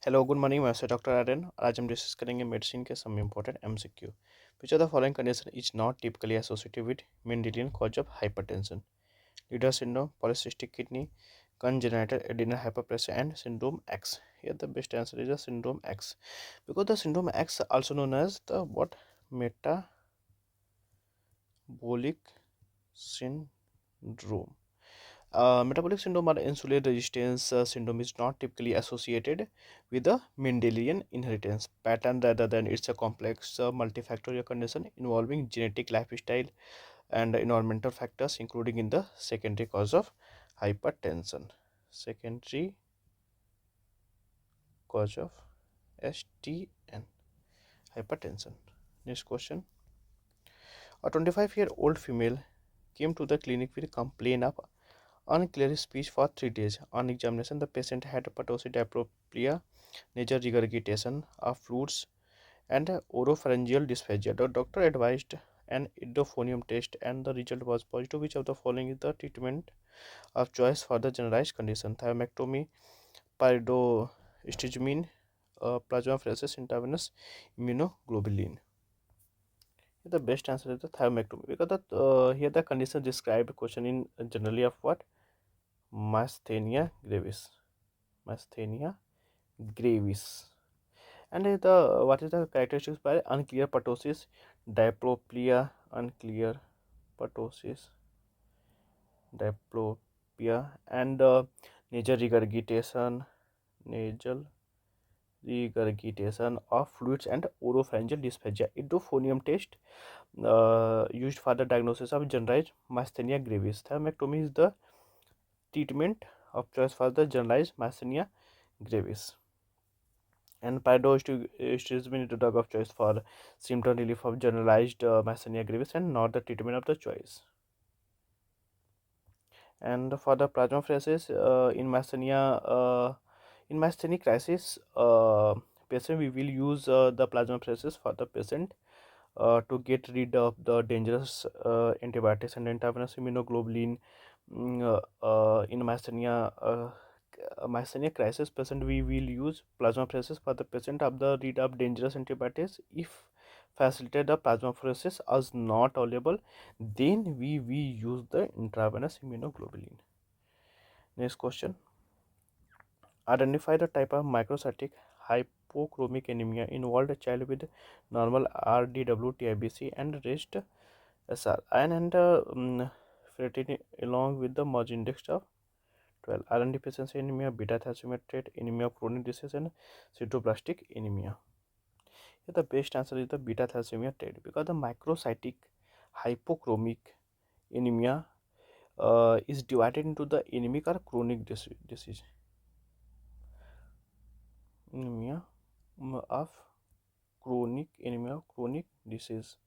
Hello good morning, मैं से doctor Aryan. आज हम डिस्कस करेंगे मेडिसिन के some important MCQ. Which are the following condition is not typically associated with Mendelian cause of hypertension? Liddle syndrome, polycystic kidney, congenital adrenal hyperplasia, and syndrome X. Here the best answer is the syndrome X, because the syndrome X, also known as the what, metabolic syndrome. Metabolic syndrome or insulin resistance syndrome is not typically associated with the Mendelian inheritance pattern, rather than it's a complex multifactorial condition involving genetic, lifestyle, and environmental factors, including in the secondary cause of hypertension. Secondary cause of STN, hypertension. Next question. A 25-year-old female came to the clinic with a complaint of unclear speech for 3 days. On examination, the patient had pertussis diplopia, nasal regurgitation of fluids, and oropharyngeal dysphagia. The doctor advised an idophonium test, and the result was positive. Which of the following is the treatment of choice for the generalized condition? Thymectomy, pyridostigmine, plasmapheresis, intravenous immunoglobulin. The best answer is the thymectomy, because here the condition described question in generally of what, Myasthenia gravis. Myasthenia gravis. And the what is the characteristics by unclear pertussis diplopia, unclear pertussis diplopia, and nasal regurgitation, nasal regurgitation of fluids, and oropharyngeal dysphagia. Idophonium test used for the diagnosis of generalized myasthenia gravis. Thymectomy is the treatment of choice for the generalized myasthenia gravis, and pyridostigmine is the drug of choice for symptom relief of generalized myasthenia gravis, and not the treatment of the choice. And for the plasmapheresis in myasthenic crisis patient, we will use the plasmapheresis for the patient to get rid of the dangerous antibiotics and intravenous immunoglobulin. In myasthenia crisis patient, we will use plasmapheresis for the patient of the rid of dangerous antibiotics. If facilitated the plasmapheresis is not available, then we use the intravenous immunoglobulin. Next question. Identify the type of microcytic hypochromic anemia involved a child with normal RDW, TIBC, and rest SR. Iron and ferritin along with the merge index of 12. Iron deficiency anemia, beta thalassemia trait, anemia of chronic disease, and sideroblastic anemia. Here the best answer is the beta thalassemia trait, because the microcytic hypochromic anemia is divided into the anemic or chronic disease. Anemia of chronic disease.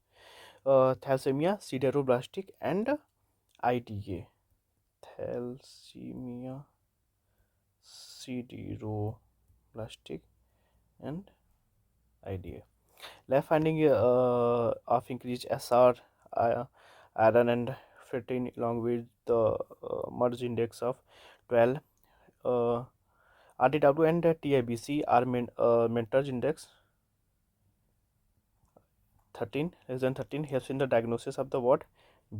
Thalassemia, sideroblastic, and IDA. Thalassemia, sideroblastic, and IDA. Left finding of increased SR, iron, and ferritin along with the merge index of 12. RDW and TIBC are Mentor's index 13, less than 13, helps in the diagnosis of the what,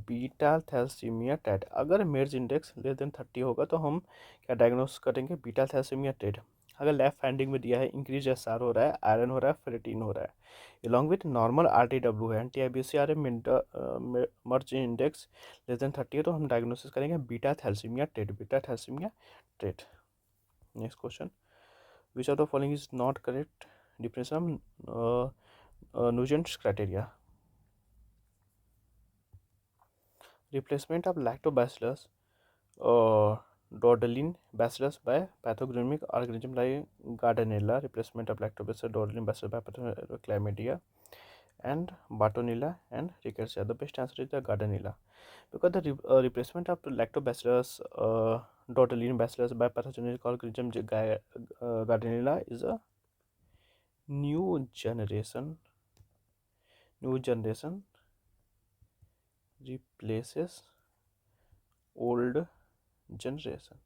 beta thalassaemia टेट. अगर Mentzer index less than 30 होगा तो हम क्या diagnose करेंगे, beta thalassaemia टेट. अगर left finding में दिया है इंक्रीज एसआर हो रहा है, आयरन हो रहा है, फेरेटिन हो रहा है, अलॉन्ग विथ नॉर्मल आरटीडब्ल्यू है, anti IBC are merge index less than 30 है, तो हम डायग्नोसिस करेंगे बीटा थैलेसीमिया टेट, बीटा थैलेसीमिया टेट. Next question. Which of the following is not correct differential Nugent's criteria? Replacement of lactobacillus dodolin bacillus by pathognomic organism like Gardnerella. Replacement of lactobacillus dodolin bacillus by pathognomic chlamydia and Bartonella and Rickettsia. The best answer is the Gardnerella, because the replacement of lactobacillus dodolin bacillus by pathogenic organism Gardnerella is a new generation replaces old generation.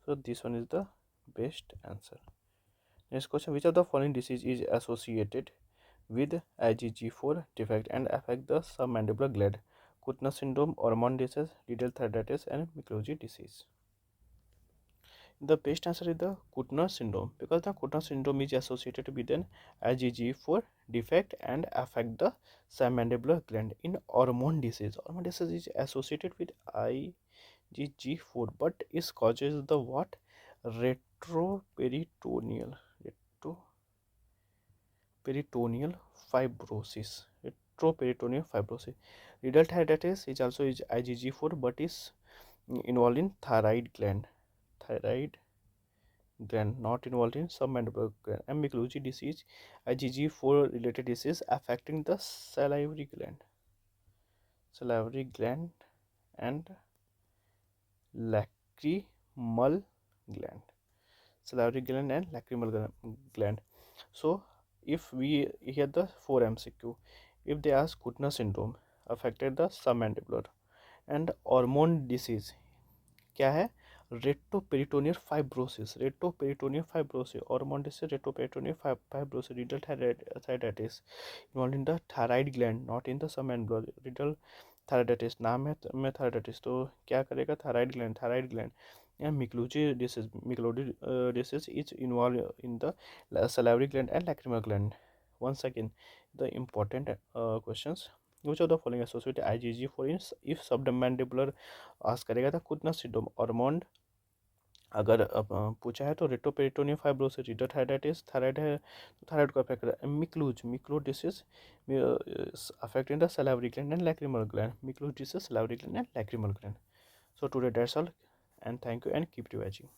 So this one is the best answer. Next question: which of the following disease is associated with IgG4 defect and affect the submandibular gland? Kutner syndrome, Ormond disease, Liddle thyroiditis, and Microji disease. The best answer is the Kutner syndrome, because the Kutner syndrome is associated with an IgG4 defect and affect the submandibular gland. In Ormond disease is associated with IgG4 but it causes the what? Retroperitoneal retroperitoneal fibrosis. Retroperitoneal fibrosis. Riddle thyroiditis is also is IgG4 but is involved in thyroid gland, not involved in submandibular gland. And Microji disease, IgG4 related disease affecting the salivary gland and lacrimal gland. Salivary gland and lacrimal gland. So, if we hear the 4 MCQ, if they ask Kutner syndrome affected the submandibular and hormone disease, क्या है? Retroperitoneal fibrosis, hormone disease, retroperitoneal fibrosis, riddle thyroiditis, involved in the thyroid gland, not in the submandibular. Riddle thyroiditis, नाम है में thyroiditis, तो क्या करेगा? thyroid gland. And Microji disease is involved in the salivary gland and lacrimal gland. Once again, the important questions: which of the following associated IgG4 if submandibular आस करेगा था कुटना syndrome ऑर्मोंड अगर पूछा है तो रेट्रोपेरिटोनियल फाइब्रोसिस रिडोथायराइटिस थायराइड है तो thyroid को affect करेगा Mikulicz disease affecting the salivary gland and lacrimal gland Mikulicz disease salivary gland and lacrimal gland. So today that's all and thank you and keep revising.